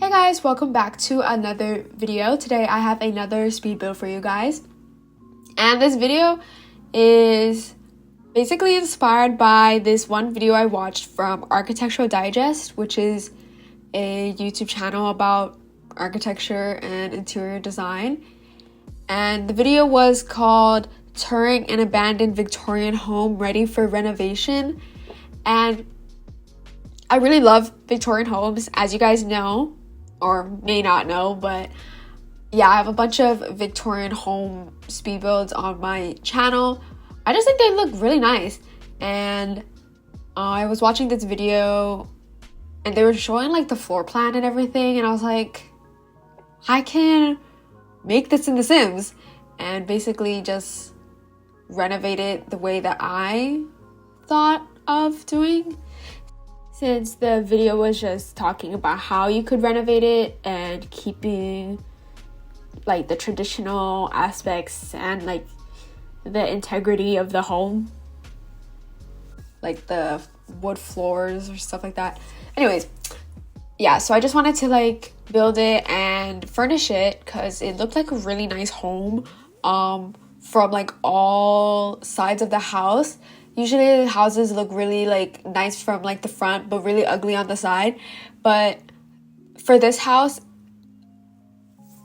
Hey guys, welcome back to another video. Today I have another speed build for you guys. And this video is basically inspired by this one video I watched from Architectural Digest, which is a YouTube channel about architecture and interior design. And the video was called Touring an Abandoned Victorian Home Ready for Renovation. And I really love Victorian homes, as you guys know, or may not know, but yeah, I have a bunch of Victorian home speed builds on my channel. I just think they look really nice, and I was watching this video and they were showing like the floor plan and everything, and I was like, I can make this in The Sims and basically just renovate it the way that I thought of doing. Since the video was just talking about how you could renovate it and keeping like the traditional aspects and like the integrity of the home, like the wood floors or stuff like that. Anyways, yeah, so I just wanted to like build it and furnish it because it looked like a really nice home from like all sides of the house. Usually houses look really like nice from like the front, but really ugly on the side. But for this house,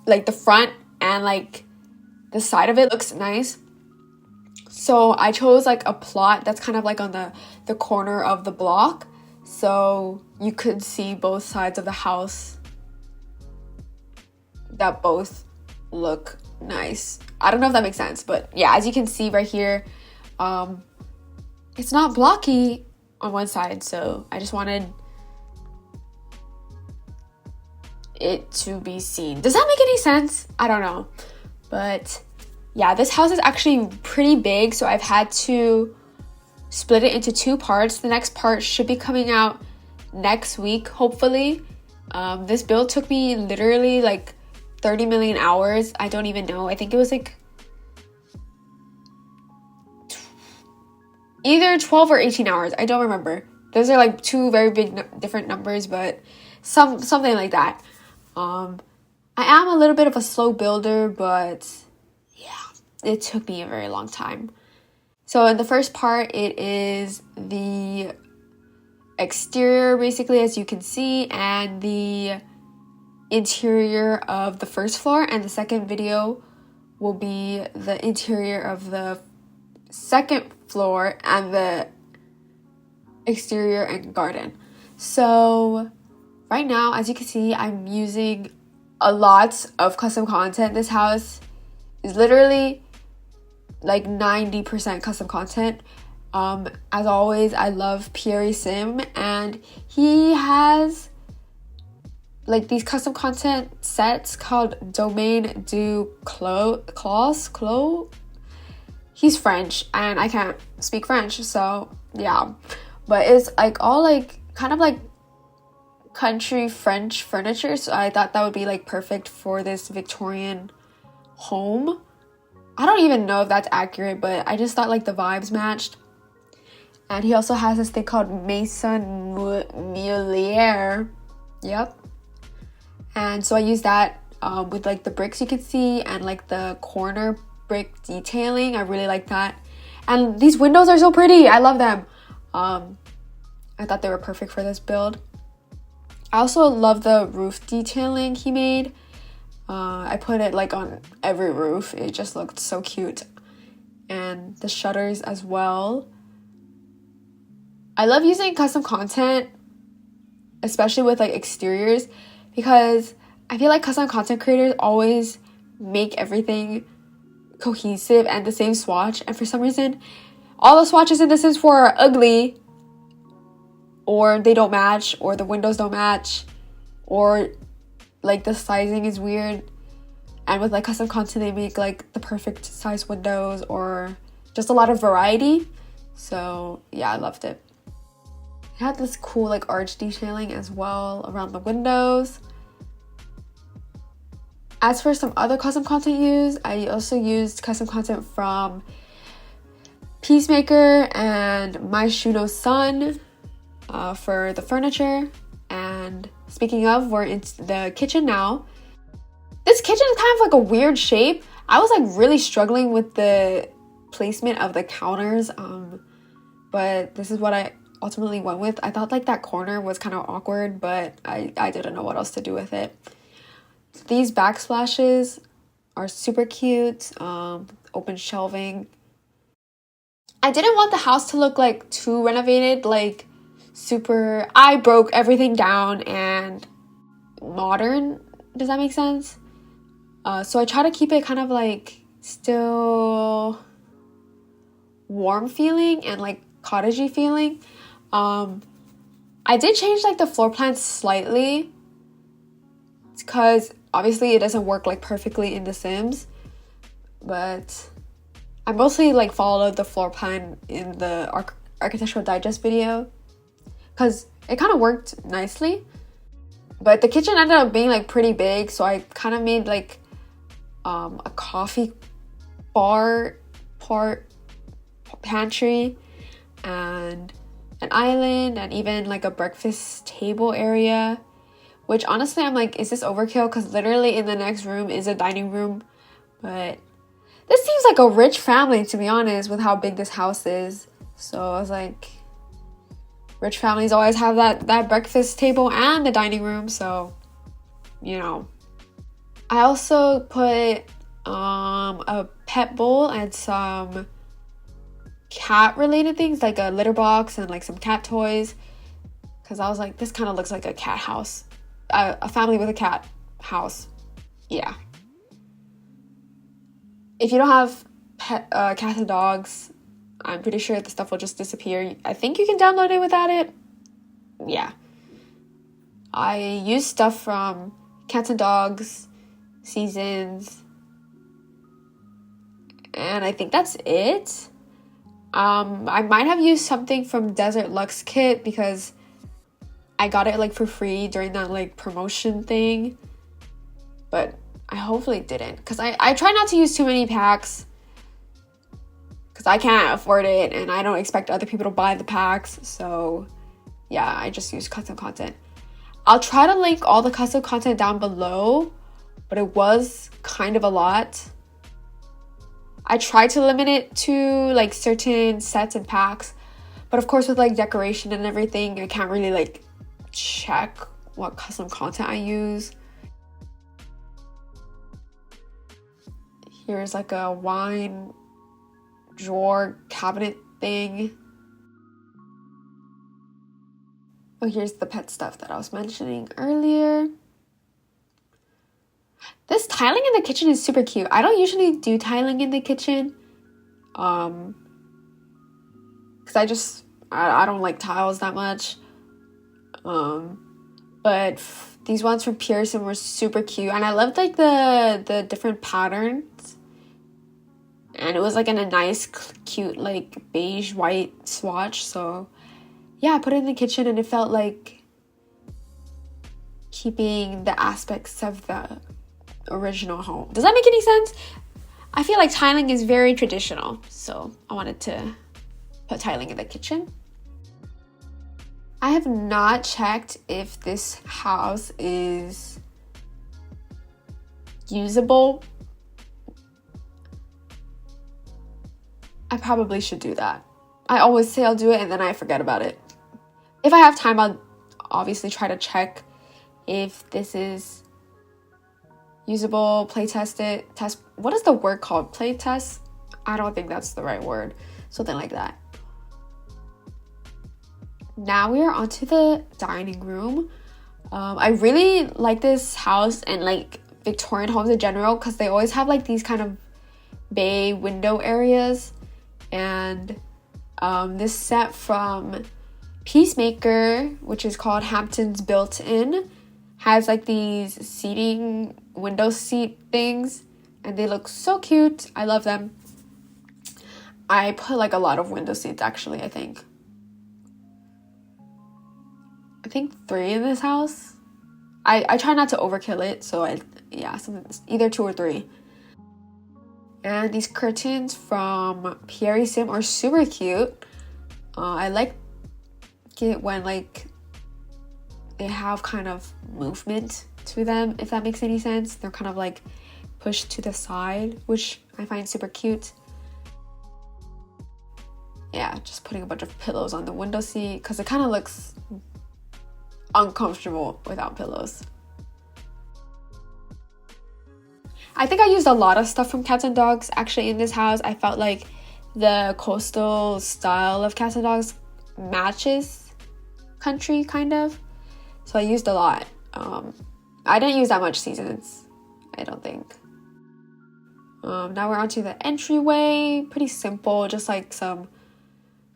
like the front and like the side of it looks nice. So I chose like a plot that's kind of like on the corner of the block, so you could see both sides of the house that both look nice. I don't know if that makes sense, but yeah, as you can see right here, it's not blocky on one side, so I just wanted it to be seen. Does that make any sense? I don't know. But yeah, this house is actually pretty big, so I've had to split it into two parts. The next part should be coming out next week, hopefully. This build took me literally like 30 million hours. I don't even know. I think it was like either 12 or 18 hours. I don't remember. Those are like two very big different numbers, but something like that. I am a little bit of a slow builder, but yeah, it took me a very long time. So in the first part, it is the exterior, basically, as you can see, and the interior of the first floor, and the second video will be the interior of the second floor and the exterior and garden. So right now, as you can see, I'm using a lot of custom content. This house is literally like 90% custom content. As always, I love Pierre Sim, and he has like these custom content sets called Domaine du Clos. He's French and I can't speak French, so yeah, but it's like all like kind of like country French furniture, so I thought that would be like perfect for this Victorian home. I don't even know if that's accurate, but I just thought like the vibes matched. And he also has this thing called Maison Meulière. Yep. And so I use that with like the bricks you can see and like the corner brick detailing. I really like that. And these windows are so pretty. I love them. I thought they were perfect for this build. I also love the roof detailing he made. I put it like on every roof. It just looked so cute. And the shutters as well. I love using custom content, especially with like exteriors, because I feel like custom content creators always make everything cohesive and the same swatch, and for some reason all the swatches in The Sims 4 are ugly, or they don't match, or the windows don't match, or like the sizing is weird. And with like custom content, they make like the perfect size windows, or just a lot of variety. So yeah, I loved it. It had this cool like arch detailing as well around the windows. As for some other custom content used, I also used custom content from Peacemaker and My Shuno Sun for the furniture. And speaking of, we're in the kitchen now. This kitchen is kind of like a weird shape. I was like really struggling with the placement of the counters, but this is what I ultimately went with. I thought like that corner was kind of awkward, but I didn't know what else to do with it. These backsplashes are super cute. Open shelving. I didn't want the house to look like too renovated, like super I broke everything down and modern. Does that make sense? So I try to keep it kind of like still warm feeling and like cottagey feeling. I did change like the floor plan slightly because obviously it doesn't work like perfectly in The Sims, but I mostly like followed the floor plan in the architectural digest video because it kind of worked nicely. But the kitchen ended up being like pretty big, so I kind of made like a coffee bar part pantry and an island and even like a breakfast table area, which honestly I'm like, is this overkill? Because literally in the next room is a dining room. But this seems like a rich family, to be honest, with how big this house is. So I was like, rich families always have that breakfast table and the dining room, so you know. I also put a pet bowl and some cat related things like a litter box and like some cat toys, because I was like, this kind of looks like a cat house, a family with a cat house. Yeah. If you don't have cats and dogs, I'm pretty sure the stuff will just disappear. I think you can download it without it. Yeah. I use stuff from Cats and Dogs, Seasons, and I think that's it. I might have used something from Desert Luxe Kit because I got it like for free during that like promotion thing, but I hopefully didn't, because I try not to use too many packs because I can't afford it and I don't expect other people to buy the packs. So yeah, I just use custom content. I'll try to link all the custom content down below, but it was kind of a lot. I tried to limit it to like certain sets and packs, but of course with like decoration and everything, I can't really like check what custom content I use. Here's like a wine drawer cabinet thing. Oh, here's the pet stuff that I was mentioning earlier. This tiling in the kitchen is super cute. I don't usually do tiling in the kitchen, because I don't like tiles that much. But these ones from Pearson were super cute, and I loved like the different patterns. And it was like in a nice, cute, like beige white swatch. So yeah, I put it in the kitchen and it felt like keeping the aspects of the original home. Does that make any sense? I feel like tiling is very traditional, so I wanted to put tiling in the kitchen. I have not checked if this house is usable. I probably should do that. I always say I'll do it and then I forget about it. If I have time, I'll obviously try to check if this is usable, play test it, test. What is the word called? Play test? I don't think that's the right word. Something like that. Now we are onto the dining room. I really like this house and like Victorian homes in general because they always have like these kind of bay window areas. And this set from Peacemaker, which is called Hampton's Built-In, has like these seating window seat things, and they look so cute. I love them. I put like a lot of window seats actually. I think 3 in this house. I try not to overkill it, so either 2 or 3. And these curtains from Pierre Sim are super cute. I like it when like they have kind of movement to them, if that makes any sense. They're kind of like pushed to the side, which I find super cute. Yeah, just putting a bunch of pillows on the window seat because it kind of looks uncomfortable without pillows. I think I used a lot of stuff from Cats and Dogs actually in this house. I felt like the coastal style of Cats and Dogs matches country kind of, so I used a lot. I didn't use that much seasons, I don't think. Now we're onto the entryway. Pretty simple, just like some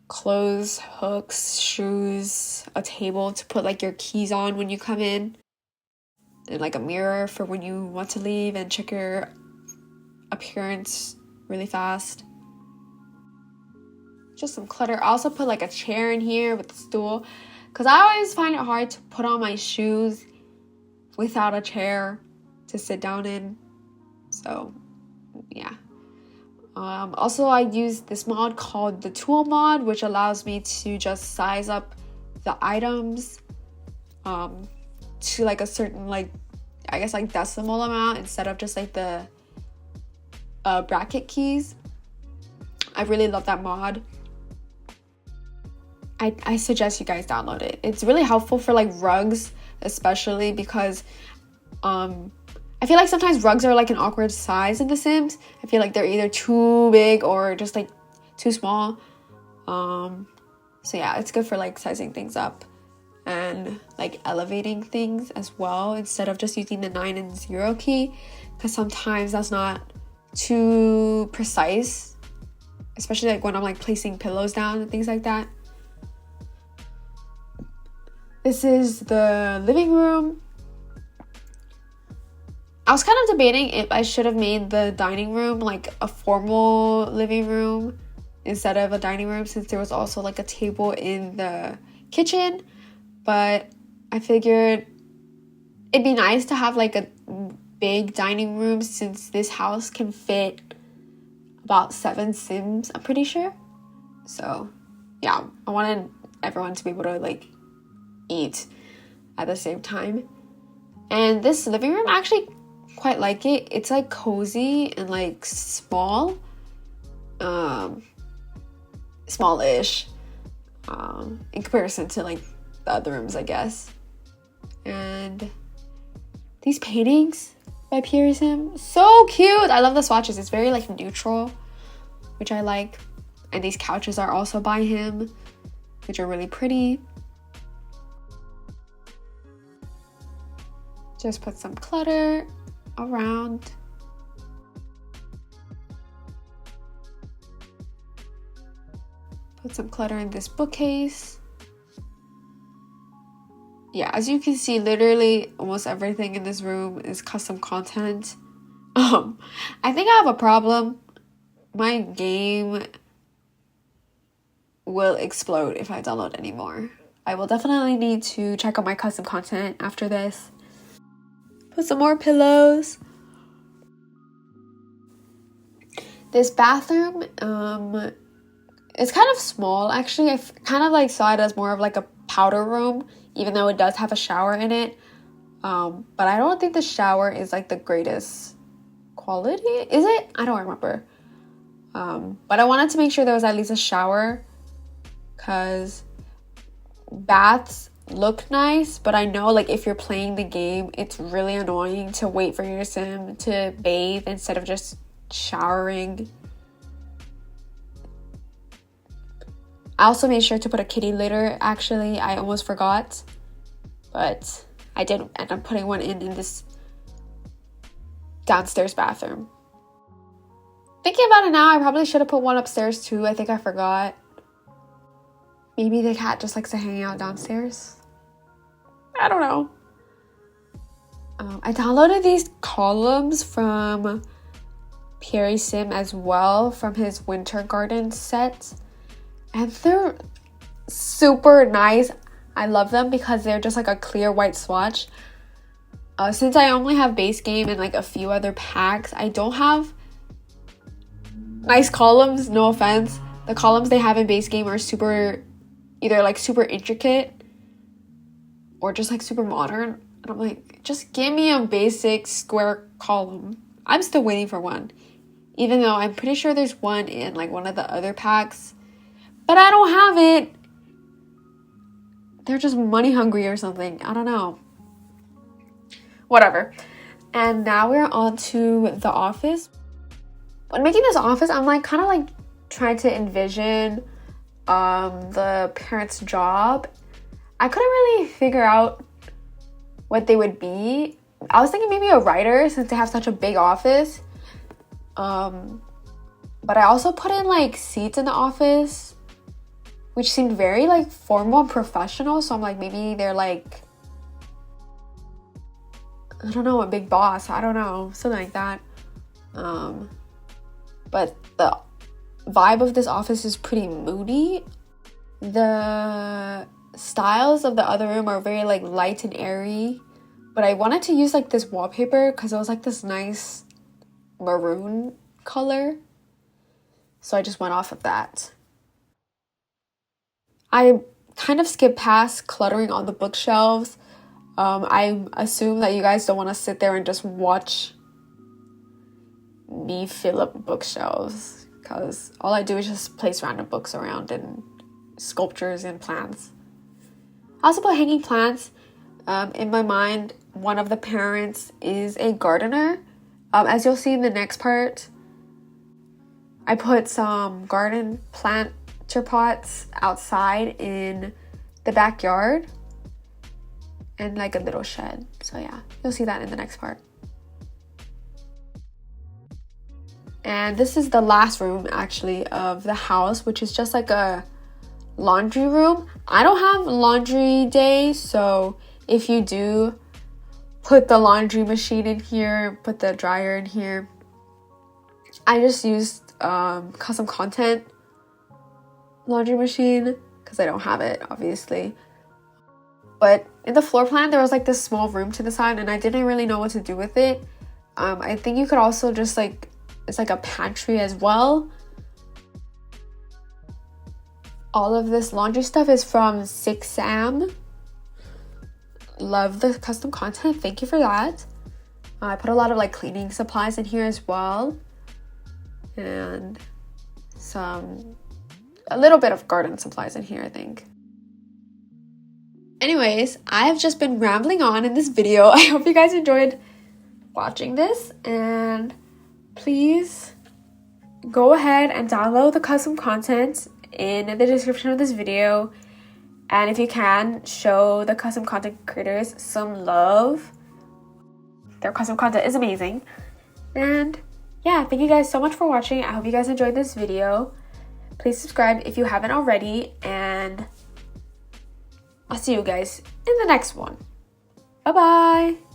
clothes, hooks, shoes, a table to put like your keys on when you come in, and like a mirror for when you want to leave and check your appearance really fast. Just some clutter. I also put like a chair in here with a stool because I always find it hard to put on my shoes without a chair to sit down in. So yeah. Also, I use this mod called the tool mod, which allows me to just size up the items to like a certain, like, I guess like decimal amount instead of just like the bracket keys. I really love that mod. I suggest you guys download it. It's really helpful for like rugs, especially because I feel like sometimes rugs are like an awkward size in The Sims. I feel like they're either too big or just like too small. So yeah, it's good for like sizing things up and like elevating things as well instead of just using the 9 and 0 key, because sometimes that's not too precise, especially like when I'm like placing pillows down and things like that. This is the living room. I was kind of debating if I should have made the dining room like a formal living room instead of a dining room, since there was also like a table in the kitchen, but I figured it'd be nice to have like a big dining room since this house can fit about 7 Sims, I'm pretty sure. So yeah, I wanted everyone to be able to like eat at the same time. And this living room, I actually quite like it. It's like cozy and like small, smallish, in comparison to like the other rooms, I guess. And these paintings by Sim, so cute. I love the swatches. It's very like neutral, which I like. And these couches are also by him, which are really pretty. Just put some clutter around. Put some clutter in this bookcase. Yeah, as you can see, literally almost everything in this room is custom content. I think I have a problem. My game will explode if I download any more. I will definitely need to check out my custom content after this. Put some more pillows. This bathroom, it's kind of small actually. I kind of like saw it as more of like a powder room, even though it does have a shower in it. But I don't think the shower is like the greatest quality. Is it? I don't remember. But I wanted to make sure there was at least a shower, because baths look nice, but I know like if you're playing the game, it's really annoying to wait for your sim to bathe instead of just showering. I also made sure to put a kitty litter. Actually, I almost forgot, but I did end up putting one in this downstairs bathroom. Thinking about it now, I probably should have put one upstairs too. I think I forgot. Maybe the cat just likes to hang out downstairs. I don't know. I downloaded these columns from Sim as well, from his winter garden set. And they're super nice. I love them because they're just like a clear white swatch. Since I only have base game and like a few other packs, I don't have nice columns, no offense. The columns they have in base game are super, either like super intricate or just like super modern. And I'm like, just give me a basic square column. I'm still waiting for one, even though I'm pretty sure there's one in like one of the other packs, but I don't have it. They're just money hungry or something. I don't know. Whatever. And now we're on to the office. When making this office, I'm like kind of like trying to envision the parents' job. I couldn't really figure out what they would be. I was thinking maybe a writer since they have such a big office. But I also put in like seats in the office, which seemed very like formal and professional. So I'm like, maybe they're like, I don't know, a big boss. I don't know, something like that. But the vibe of this office is pretty moody. The styles of the other room are very like light and airy, but I wanted to use like this wallpaper because it was like this nice maroon color, so I just went off of that. I kind of skipped past cluttering on the bookshelves. I assume that you guys don't want to sit there and just watch me fill up bookshelves, because all I do is just place random books around and sculptures and plants. I also put hanging plants. In my mind, one of the parents is a gardener. As you'll see in the next part, I put some garden planter pots outside in the backyard and like a little shed. So yeah, you'll see that in the next part. And this is the last room actually of the house, which is just like a laundry room. I don't have laundry day, so if you do, put the laundry machine in here, put the dryer in here. I just used custom content laundry machine because I don't have it, obviously. But in the floor plan, there was like this small room to the side and I didn't really know what to do with it. I think you could also just like, it's like a pantry as well. All of this laundry stuff is from 6am. Love the custom content. Thank you for that. I put a lot of like cleaning supplies in here as well. And a little bit of garden supplies in here, I think. Anyways, I've just been rambling on in this video. I hope you guys enjoyed watching this, and please go ahead and download the custom content in the description of this video. And if you can, show the custom content creators some love. Their custom content is amazing. And yeah, thank you guys so much for watching. I hope you guys enjoyed this video. Please subscribe if you haven't already, and I'll see you guys in the next one. Bye bye.